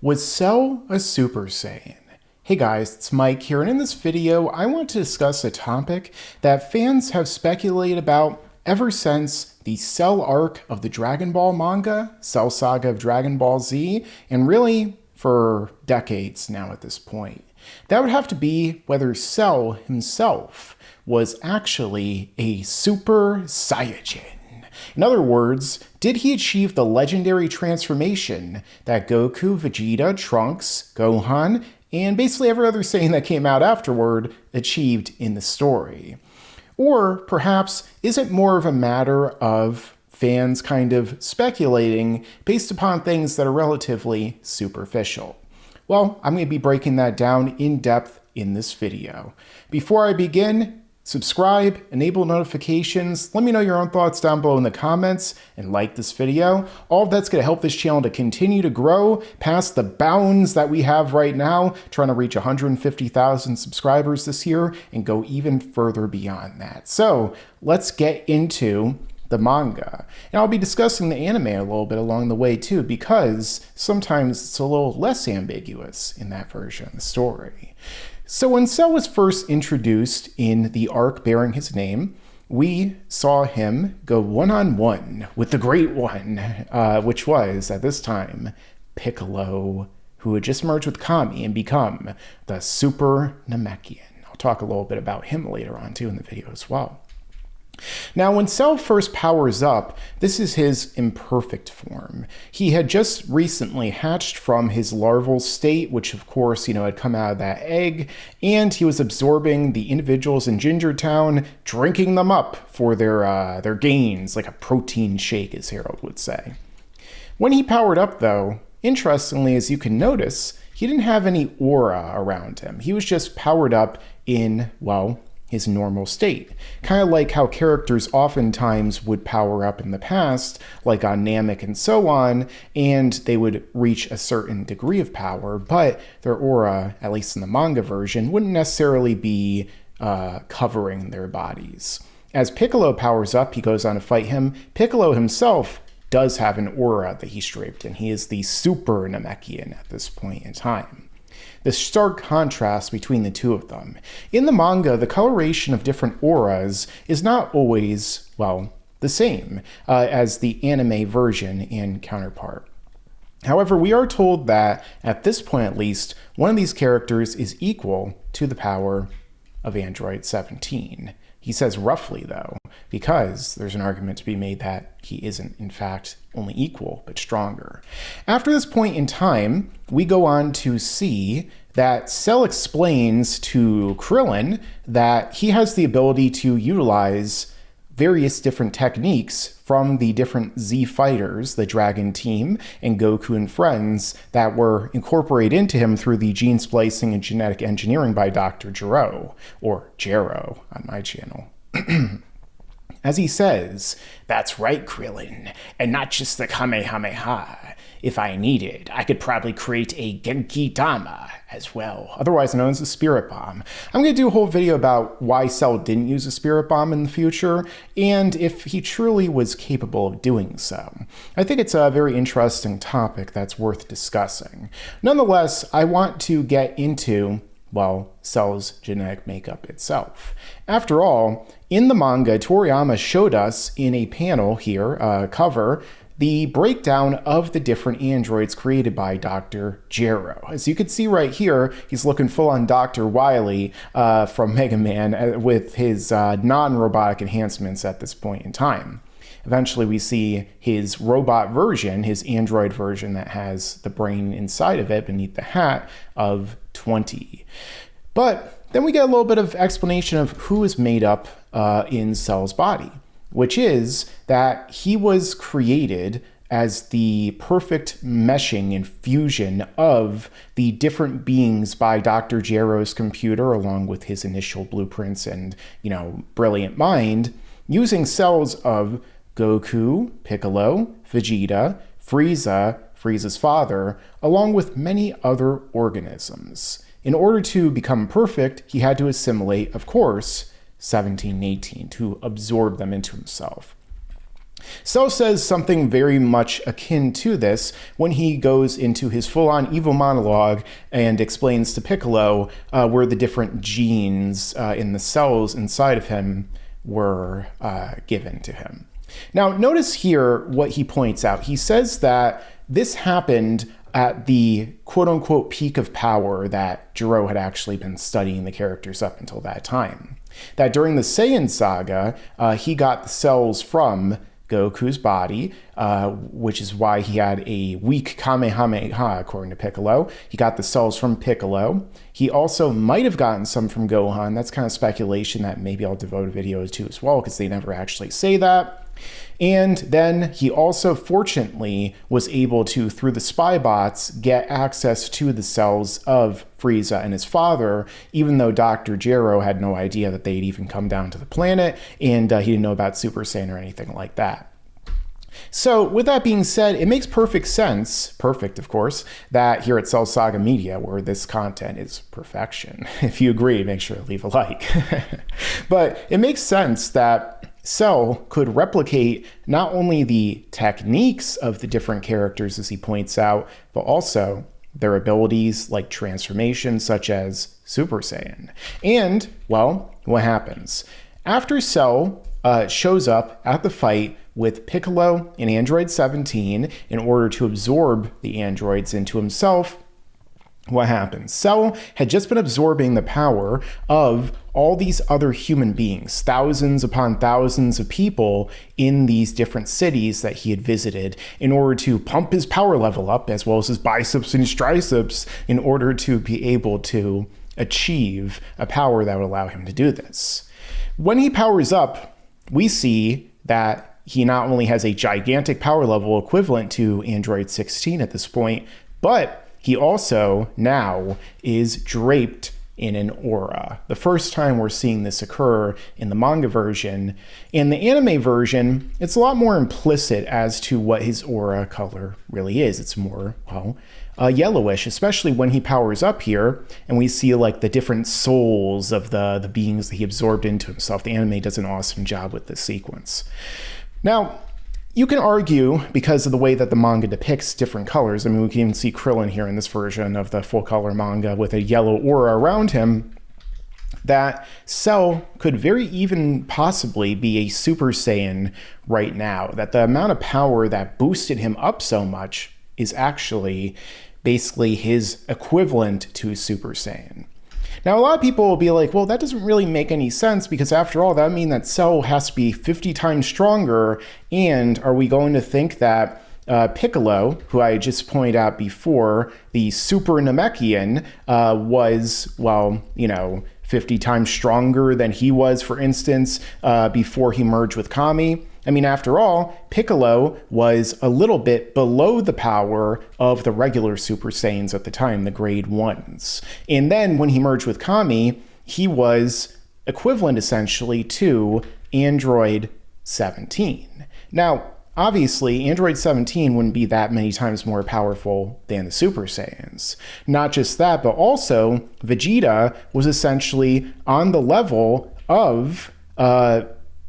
Was Cell a Super Saiyan? Hey guys, it's Mike here, and in this video, I want to discuss a topic that fans have speculated about ever since the Cell arc of the Dragon Ball manga, Cell Saga of Dragon Ball Z, and really for decades now at this point. That would have to be whether Cell himself was actually a Super Saiyajin. In other words, did he achieve the legendary transformation that Goku, Vegeta, Trunks, Gohan, and basically every other Saiyan that came out afterward achieved in the story? Or perhaps is it more of a matter of fans kind of speculating based upon things that are relatively superficial? Well, I'm going to be breaking that down in depth in this video. Before I begin, subscribe, enable notifications, let me know your own thoughts down below in the comments, and like this video. All of that's going to help this channel to continue to grow past the bounds that we have right now, trying to reach 150,000 subscribers this year and go even further beyond that. So let's get into the manga. And I'll be discussing the anime a little bit along the way too, because sometimes it's a little less ambiguous in that version of the story. So when Cell was first introduced in the arc bearing his name, we saw him go one-on-one with the Great One, which was, at this time, Piccolo, who had just merged with Kami and become the Super Namekian. I'll talk a little bit about him later on too in the video as well. Now, when Cell first powers up, this is his imperfect form. He had just recently hatched from his larval state, which of course, had come out of that egg, and he was absorbing the individuals in Ginger Town, drinking them up for their gains, like a protein shake, as Harold would say. When he powered up, though, interestingly, as you can notice, he didn't have any aura around him. He was just powered up in, well, his normal state. Kind of like how characters oftentimes would power up in the past, like on Namek and so on, and they would reach a certain degree of power, but their aura, at least in the manga version, wouldn't necessarily be covering their bodies. As Piccolo powers up, he goes on to fight him. Piccolo himself does have an aura that he's draped in. He is the Super Namekian at this point in time. The stark contrast between the two of them. In the manga, the coloration of different auras is not always, well, the same as the anime version and counterpart. However, we are told that, at this point at least, one of these characters is equal to the power of Android 17. He says roughly, though, because there's an argument to be made that he isn't, in fact, only equal, but stronger. After this point in time, we go on to see that Cell explains to Krillin that he has the ability to utilize various different techniques from the different Z fighters, the Dragon team, and Goku and friends that were incorporated into him through the gene splicing and genetic engineering by Dr. Gero, or Jero on my channel. As he says, "That's right, Krillin, and not just the Kamehameha. If I needed, I could probably create a Genki Dama as well, otherwise known as a Spirit Bomb." I'm going to do a whole video about why Cell didn't use a Spirit Bomb in the future, and if he truly was capable of doing so. I think it's a very interesting topic that's worth discussing. Nonetheless, I want to get into, well, Cell's genetic makeup itself. After all, in the manga, Toriyama showed us in a panel here, cover, the breakdown of the different androids created by Dr. Gero. As you can see right here, he's looking full on Dr. Wily from Mega Man with his non-robotic enhancements at this point in time. Eventually we see his robot version, his android version that has the brain inside of it beneath the hat of 20. But then we get a little bit of explanation of who is made up in Cell's body, which is that he was created as the perfect meshing and fusion of the different beings by Dr. Gero's computer, along with his initial blueprints and, brilliant mind, using cells of Goku, Piccolo, Vegeta, Frieza, Frieza's father, along with many other organisms. In order to become perfect, he had to assimilate, of course, 17 and 18 to absorb them into himself. Cell says something very much akin to this when he goes into his full-on evil monologue and explains to Piccolo where the different genes in the cells inside of him were given to him. Now, notice here what he points out. He says that this happened at the quote-unquote peak of power that Jiro had actually been studying the characters up until that time. That during the Saiyan saga, he got the cells from Goku's body, which is why he had a weak Kamehameha, according to Piccolo. He got the cells from Piccolo. He also might have gotten some from Gohan. That's kind of speculation that maybe I'll devote a video to as well, because they never actually say that. And then he also, fortunately, was able to, through the spy bots, get access to the cells of Frieza and his father, even though Dr. Gero had no idea that they'd even come down to the planet, and he didn't know about Super Saiyan or anything like that. So with that being said, it makes perfect sense, perfect of course, that here at Cell Saga Media, where this content is perfection. If you agree, make sure to leave a like. But it makes sense that Cell could replicate not only the techniques of the different characters, as he points out, but also their abilities like transformation, such as Super Saiyan. And, well, what happens? After Cell shows up at the fight with Piccolo and Android 17 in order to absorb the androids into himself, what happens? Cell had just been absorbing the power of all these other human beings, thousands upon thousands of people in these different cities that he had visited, in order to pump his power level up, as well as his biceps and his triceps, in order to be able to achieve a power that would allow him to do this. When he powers up, we see that he not only has a gigantic power level equivalent to Android 16 at this point, but he also now is draped in an aura. The first time we're seeing this occur in the manga version. In the anime version, it's a lot more implicit as to what his aura color really is. It's more, well, yellowish, especially when he powers up here and we see like the different souls of the beings that he absorbed into himself. The anime does an awesome job with this sequence. Now, you can argue, because of the way that the manga depicts different colors, I mean, we can even see Krillin here in this version of the full color manga with a yellow aura around him, that Cell could very even possibly be a Super Saiyan right now. That the amount of power that boosted him up so much is actually basically his equivalent to Super Saiyan. Now, a lot of people will be like, well, that doesn't really make any sense, because after all, that would mean that Cell has to be 50 times stronger. And are we going to think that Piccolo, who I just pointed out before, the Super Namekian, was, well, 50 times stronger than he was, for instance, before he merged with Kami? I mean, after all, Piccolo was a little bit below the power of the regular Super Saiyans at the time, the grade 1s. And then when he merged with Kami, he was equivalent essentially to Android 17. Now, obviously, Android 17 wouldn't be that many times more powerful than the Super Saiyans. Not just that, but also Vegeta was essentially on the level of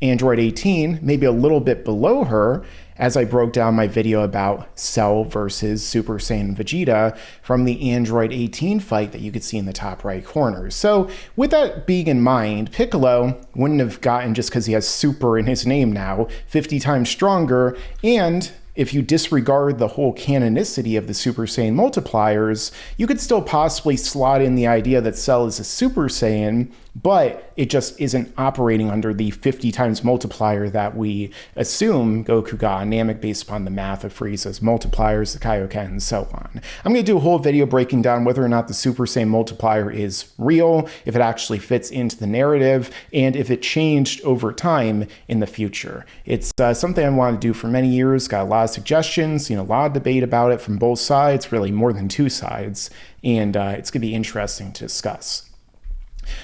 Android 18, maybe a little bit below her, as I broke down my video about Cell versus Super Saiyan Vegeta from the Android 18 fight that you could see in the top right corner. So with that being in mind, Piccolo wouldn't have gotten, just because he has Super in his name now, 50 times stronger. And if you disregard the whole canonicity of the Super Saiyan multipliers, you could still possibly slot in the idea that Cell is a Super Saiyan, but it just isn't operating under the 50 times multiplier that we assume Goku got on Namek based upon the math of Frieza's multipliers, the Kaioken, and so on. I'm going to do a whole video breaking down whether or not the Super Saiyan multiplier is real, if it actually fits into the narrative, and if it changed over time in the future. It's something I wanted to do for many years, got a lot of suggestions, a lot of debate about it from both sides, really more than two sides, and it's going to be interesting to discuss.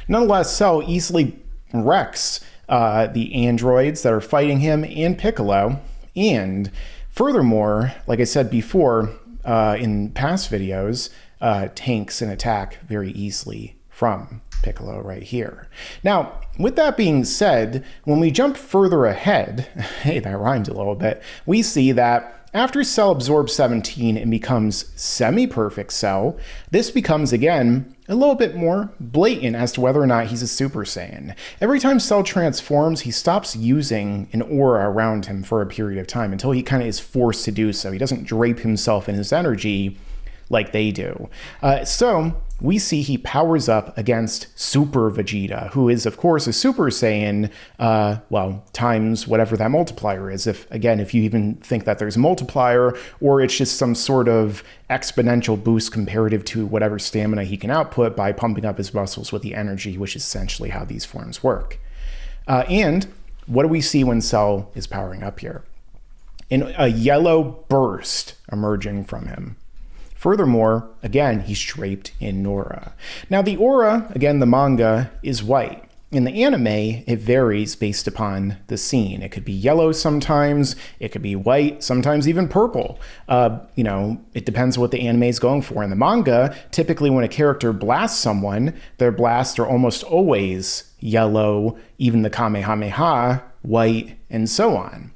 Nonetheless, Cell easily wrecks the androids that are fighting him and Piccolo. And furthermore, like I said before in past videos, tanks an attack very easily from Piccolo right here. Now, with that being said, when we jump further ahead, hey, that rhymed a little bit, we see that after Cell absorbs 17 and becomes semi-perfect Cell, this becomes, again, a little bit more blatant as to whether or not he's a Super Saiyan. Every time Cell transforms, he stops using an aura around him for a period of time until he kind of is forced to do so. He doesn't drape himself in his energy like they do. So we see he powers up against Super Vegeta, who is, of course, a Super Saiyan, well, times whatever that multiplier is. If you even think that there's a multiplier, or it's just some sort of exponential boost comparative to whatever stamina he can output by pumping up his muscles with the energy, which is essentially how these forms work. And what do we see when Cell is powering up here? A yellow burst emerging from him. Furthermore, again, he's draped in Nora. Now, the aura, again, the manga, is white. In the anime, it varies based upon the scene. It could be yellow sometimes, it could be white, sometimes even purple. It depends what the anime is going for. In the manga, typically when a character blasts someone, their blasts are almost always yellow, even the Kamehameha, white, and so on.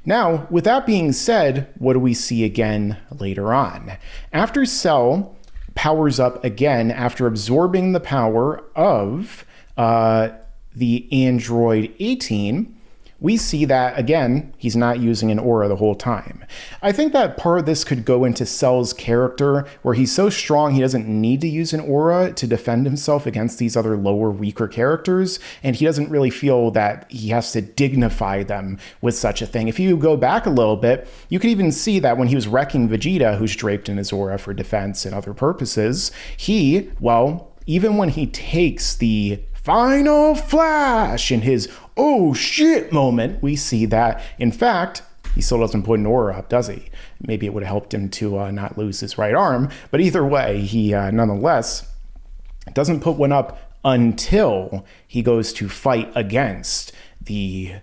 Now, with that being said, what do we see again later on? After Cell powers up again after absorbing the power of the android 18, we see that, again, he's not using an aura the whole time. I think that part of this could go into Cell's character, where he's so strong he doesn't need to use an aura to defend himself against these other lower, weaker characters, and he doesn't really feel that he has to dignify them with such a thing. If you go back a little bit, you could even see that when he was wrecking Vegeta, who's draped in his aura for defense and other purposes, even when he takes the final flash in his oh shit moment, we see that, in fact, he still doesn't put an aura up, does he? Maybe it would have helped him to not lose his right arm, but either way, he nonetheless doesn't put one up until he goes to fight against the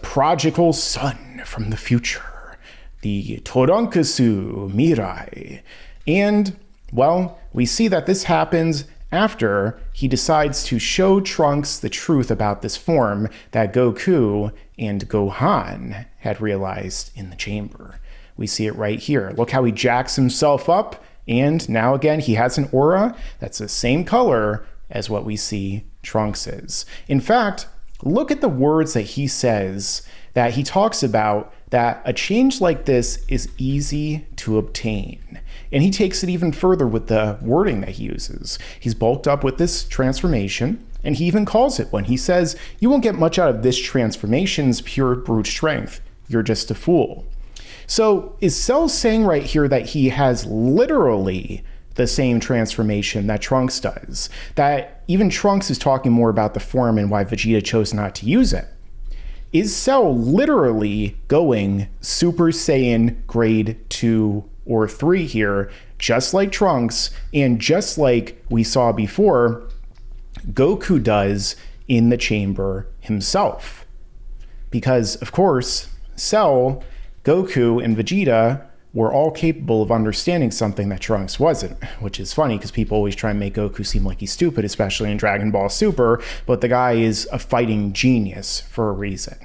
prodigal son from the future, the Torankasu Mirai. And, well, we see that this happens after he decides to show Trunks the truth about this form that Goku and Gohan had realized in the chamber. We see it right here. Look how he jacks himself up, and now again he has an aura that's the same color as what we see Trunks is. In fact, look at the words that he says, that he talks about that a change like this is easy to obtain. And he takes it even further with the wording that he uses. He's bulked up with this transformation, and he even calls it when he says, "You won't get much out of this transformation's pure brute strength. You're just a fool." So is Cell saying right here that he has literally the same transformation that Trunks does? That even Trunks is talking more about the form and why Vegeta chose not to use it? Is Cell literally going Super Saiyan grade 2 or 3 here, just like Trunks, and just like we saw before, Goku does in the chamber himself? Because, of course, Cell, Goku, and Vegeta were all capable of understanding something that Trunks wasn't, which is funny because people always try and make Goku seem like he's stupid, especially in Dragon Ball Super, but the guy is a fighting genius for a reason.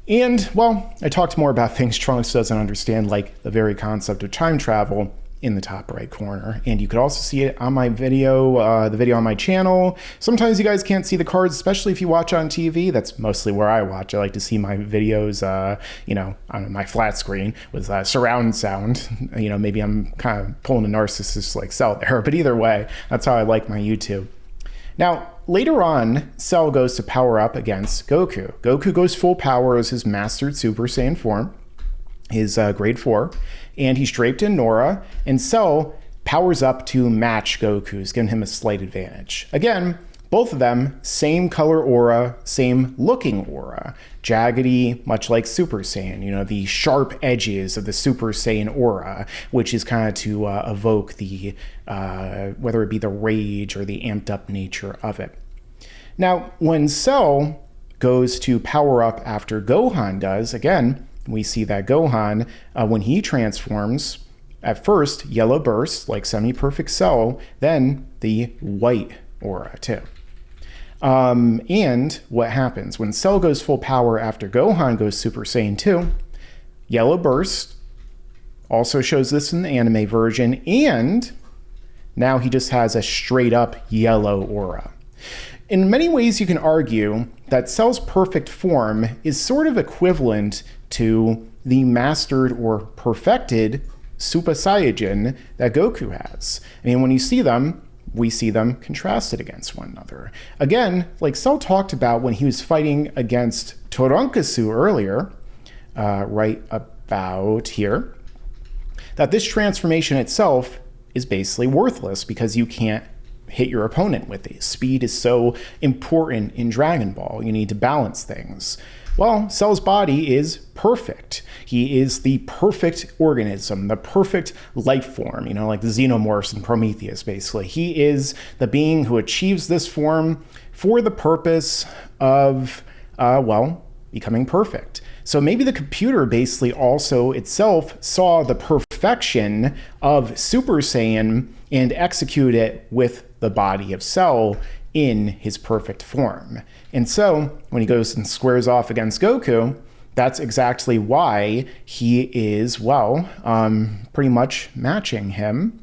And, well, I talked more about things Trunks doesn't understand, like the very concept of time travel, in the top right corner. And you could also see it on my video, the video on my channel. Sometimes you guys can't see the cards, especially if you watch on TV. That's mostly where I watch. I like to see my videos, on my flat screen with surround sound. Maybe I'm kind of pulling a narcissist like Cell there, but either way, that's how I like my YouTube. Now, later on, Cell goes to power up against Goku. Goku goes full power as his mastered Super Saiyan form, his grade 4, and he's draped in Nora, and Cell powers up to match Goku's, giving him a slight advantage. Again, both of them, same color aura, same looking aura. Jaggedy, much like Super Saiyan, the sharp edges of the Super Saiyan aura, which is kind of to evoke the, whether it be the rage or the amped up nature of it. Now, when Cell goes to power up after Gohan does, again, we see that Gohan, when he transforms, at first, yellow burst, like semi-perfect Cell, then the white aura too. And what happens when Cell goes full power after Gohan goes Super Saiyan 2? Yellow burst, also shows this in the anime version, and now he just has a straight up yellow aura. In many ways, you can argue that Cell's perfect form is sort of equivalent to the mastered or perfected Super Saiyan that Goku has. I mean, when you see them, we see them contrasted against one another. Again, like Cell talked about when he was fighting against Torankasu earlier, right about here, that this transformation itself is basically worthless because you can't hit your opponent with it. Speed is so important in Dragon Ball. You need to balance things. Well, Cell's body is perfect. He is the perfect organism, the perfect life form, you know, like the xenomorphs in Prometheus, basically. He is the being who achieves this form for the purpose of, well, becoming perfect. So maybe the computer basically also itself saw the perfection of Super Saiyan and executed it with the body of Cell in his perfect form. And so when he goes and squares off against Goku, that's exactly why he is, well, pretty much matching him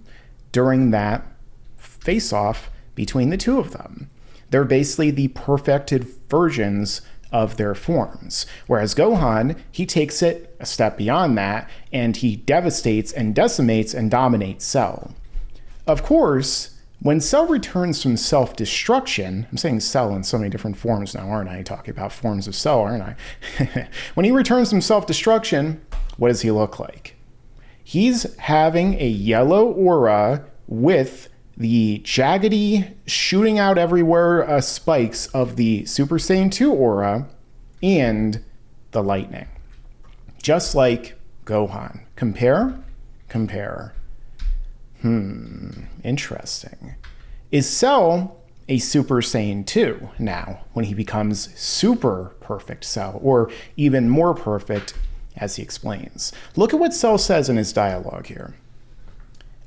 during that face-off between the two of them. They're basically the perfected versions of their forms. Whereas Gohan, he takes it a step beyond that, and he devastates and decimates and dominates Cell. Of course, when Cell returns from self-destruction, I'm saying Cell in so many different forms now, aren't I? Talking about forms of Cell, aren't I? When he returns from self-destruction, what does he look like? He's having a yellow aura with the jaggedy, shooting out everywhere spikes of the Super Saiyan 2 aura and the lightning. Just like Gohan. Compare? Compare. Interesting. Is Cell a Super Saiyan 2 now when he becomes super perfect Cell, or even more perfect, as he explains? Look at what Cell says in his dialogue here.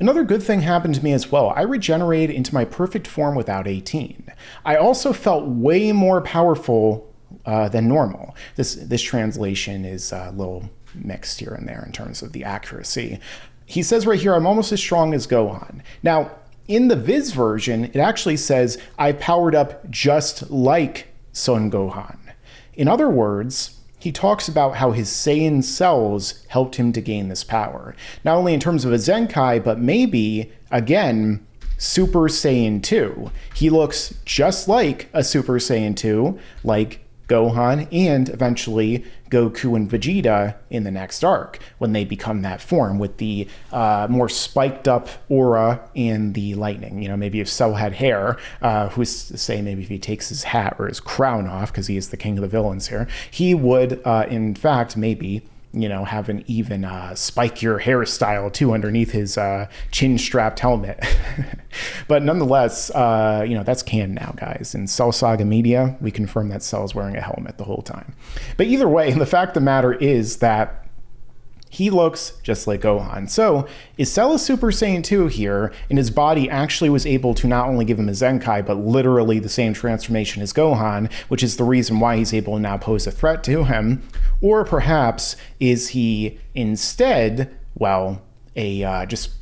Another good thing happened to me as well. I regenerated into my perfect form without 18. I also felt way more powerful than normal. This translation is a little mixed here and there in terms of the accuracy. He says right here, I'm almost as strong as Gohan. Now, in the Viz version, it actually says, I powered up just like Son Gohan. In other words, he talks about how his Saiyan cells helped him to gain this power. Not only in terms of a Zenkai, but maybe, again, Super Saiyan 2. He looks just like a Super Saiyan 2, like Gohan, and eventually Goku and Vegeta in the next arc, when they become that form with the more spiked up aura and the lightning. You know, maybe if Cell had hair, who's to say maybe if he takes his hat or his crown off, because he is the king of the villains here, he would, in fact, maybe, you know, have an even spikier hairstyle too underneath his chin-strapped helmet. But nonetheless, you know, that's canon now, guys. In Cell Saga media, we confirm that Cell's wearing a helmet the whole time. But either way, the fact of the matter is that he looks just like Gohan. So, is Cell a Super Saiyan 2 here, and his body actually was able to not only give him a Zenkai, but literally the same transformation as Gohan, which is the reason why he's able to now pose a threat to him? Or perhaps is he instead, well, a just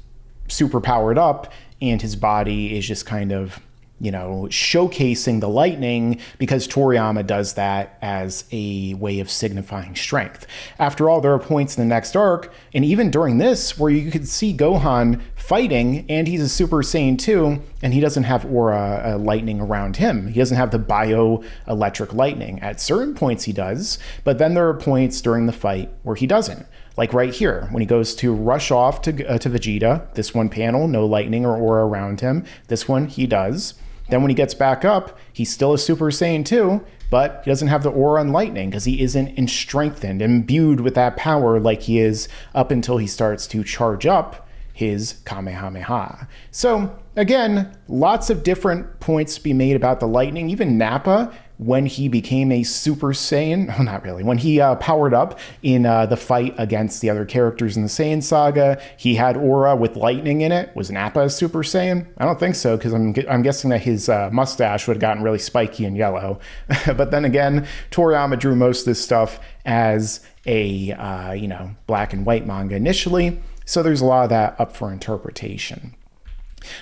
super powered up, and his body is just kind of, you know, showcasing the lightning because Toriyama does that as a way of signifying strength. After all, there are points in the next arc, and even during this, where you could see Gohan fighting, and he's a Super Saiyan 2, and he doesn't have aura lightning around him. He doesn't have the bio-electric lightning. At certain points he does, but then there are points during the fight where he doesn't. Like right here, when he goes to rush off to Vegeta, this one panel, no lightning or aura around him. This one, he does. Then when he gets back up, he's still a Super Saiyan 2, but he doesn't have the aura and lightning because he isn't strengthened, imbued with that power like he is up until he starts to charge up his Kamehameha. So again, lots of different points to be made about the lightning. Even Nappa when he became a Super Saiyan. Oh, not really. When he powered up in the fight against the other characters in the Saiyan saga, he had aura with lightning in it. Was Nappa a Super Saiyan? I don't think so, because I'm guessing that his mustache would have gotten really spiky and yellow. But then again, Toriyama drew most of this stuff as a black and white manga initially, so there's a lot of that up for interpretation.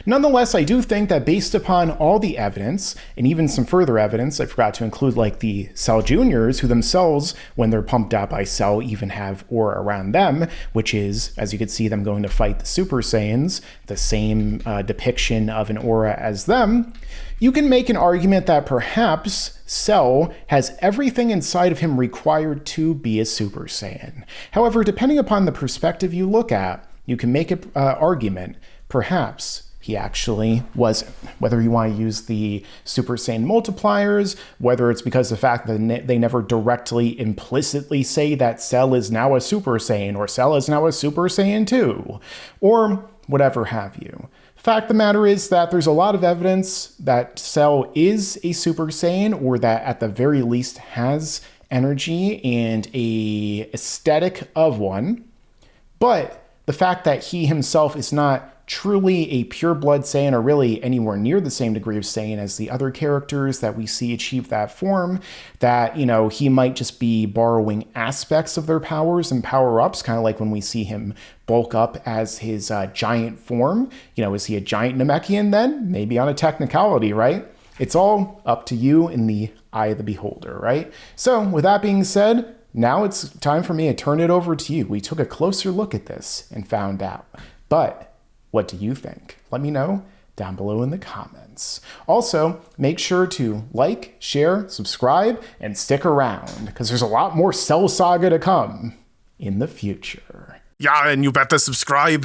Nonetheless, I do think that based upon all the evidence, and even some further evidence, I forgot to include like the Cell Juniors, who themselves, when they're pumped out by Cell, even have aura around them, which is, as you can see them going to fight the Super Saiyans, the same depiction of an aura as them. You can make an argument that perhaps Cell has everything inside of him required to be a Super Saiyan. However, depending upon the perspective you look at, you can make an argument, perhaps he actually wasn't. Whether you want to use the Super Saiyan multipliers, whether it's because of the fact that they never directly implicitly say that Cell is now a Super Saiyan or Cell is now a Super Saiyan 2, or whatever have you. Fact of the matter is that there's a lot of evidence that Cell is a Super Saiyan, or that at the very least has energy and a aesthetic of one. But the fact that he himself is not truly a pure-blood Saiyan, or really anywhere near the same degree of Saiyan as the other characters that we see achieve that form, that, he might just be borrowing aspects of their powers and power-ups, kind of like when we see him bulk up as his giant form. Is he a giant Namekian then? Maybe on a technicality, right? It's all up to you in the eye of the beholder, right? So with that being said, now it's time for me to turn it over to you. We took a closer look at this and found out. But what do you think? Let me know down below in the comments. Also, make sure to like, share, subscribe, and stick around, because there's a lot more Cell Saga to come in the future. Yeah, and you better subscribe.